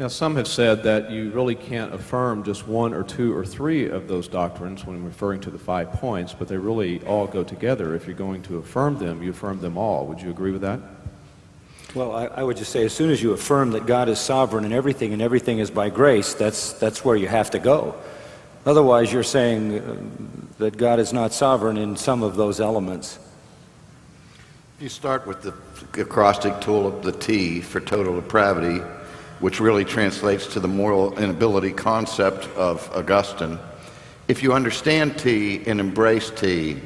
Now, some have said that you really can't affirm just one or two or three of those doctrines when referring to the 5 points, but they really all go together. If you're going to affirm them, you affirm them all. Would you agree with that? Well, I would just say as soon as you affirm that God is sovereign in everything and everything is by grace, that's where you have to go. Otherwise, you're saying that God is not sovereign in some of those elements. You start with the acrostic tool of the T for total depravity, which really translates to the moral inability concept of Augustine. If you understand T and embrace T,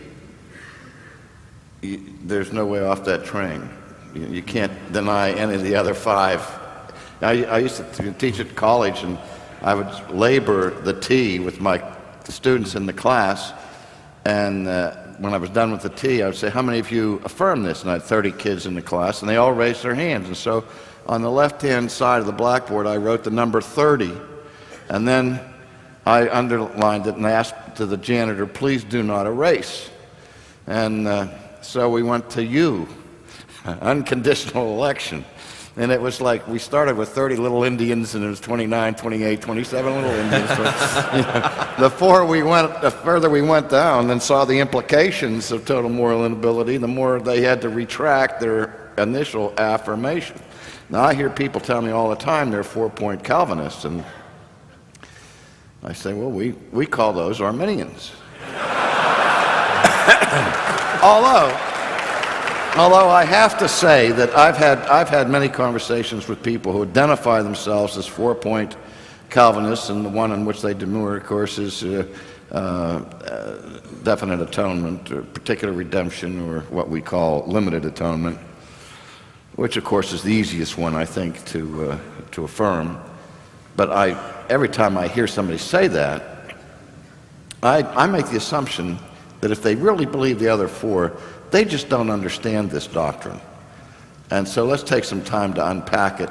there's no way off that train. You can't deny any of the other 5. I used to teach at college, and I would labor the T with my students in the class, and when I was done with the T, I would say, how many of you affirm this? And I had 30 kids in the class, and they all raised their hands. And so on the left-hand side of the blackboard, I wrote the number 30, and then I underlined it and asked to the janitor, please do not erase. And so we went to U, unconditional election. And it was like we started with 30 little Indians, and it was 29, 28, 27 little Indians. The further we went down and saw the implications of total moral inability, the more they had to retract their initial affirmation. Now, I hear people tell me all the time they're 4-point Calvinists, and I say, well, we call those Arminians. Although I have to say that I've had many conversations with people who identify themselves as 4-point Calvinists, and the one in which they demur, of course, is definite atonement, or particular redemption, or what we call limited atonement, which, of course, is the easiest one, I think, to affirm. But every time I hear somebody say that, I make the assumption that if they really believe the other 4, they just don't understand this doctrine. And so let's take some time to unpack it.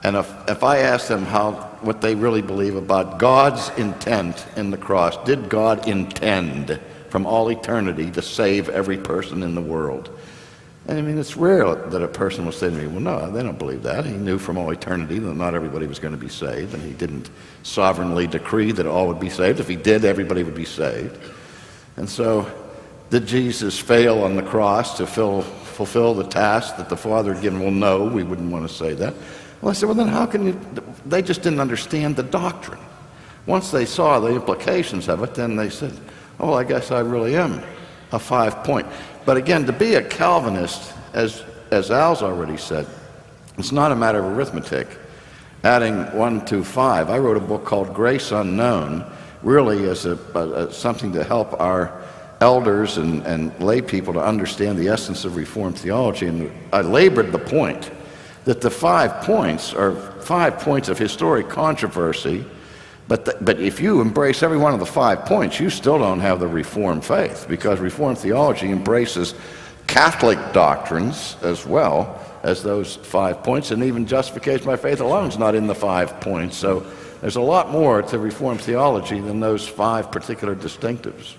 And if I ask them what they really believe about God's intent in the cross, did God intend from all eternity to save every person in the world? And I mean, it's rare that a person will say to me, well, no, they don't believe that. He knew from all eternity that not everybody was going to be saved, and he didn't sovereignly decree that all would be saved. If he did, everybody would be saved. And so, did Jesus fail on the cross to fulfill the task that the Father had given? Well, no, we wouldn't want to say that. Well, I said, well, then how can you? They just didn't understand the doctrine. Once they saw the implications of it, then they said, oh, I guess I really am a 5-point. But again, to be a Calvinist, as Al's already said, it's not a matter of arithmetic. Adding 1 to 5. I wrote a book called Grace Unknown, really as something to help our elders and lay people to understand the essence of Reformed theology. And I labored the point that the 5 points are 5 points of historic controversy, but if you embrace every one of the 5 points, you still don't have the Reformed faith, because Reformed theology embraces Catholic doctrines as well as those 5 points, and even justification by faith alone is not in the 5 points. So there's a lot more to Reformed theology than those 5 particular distinctives.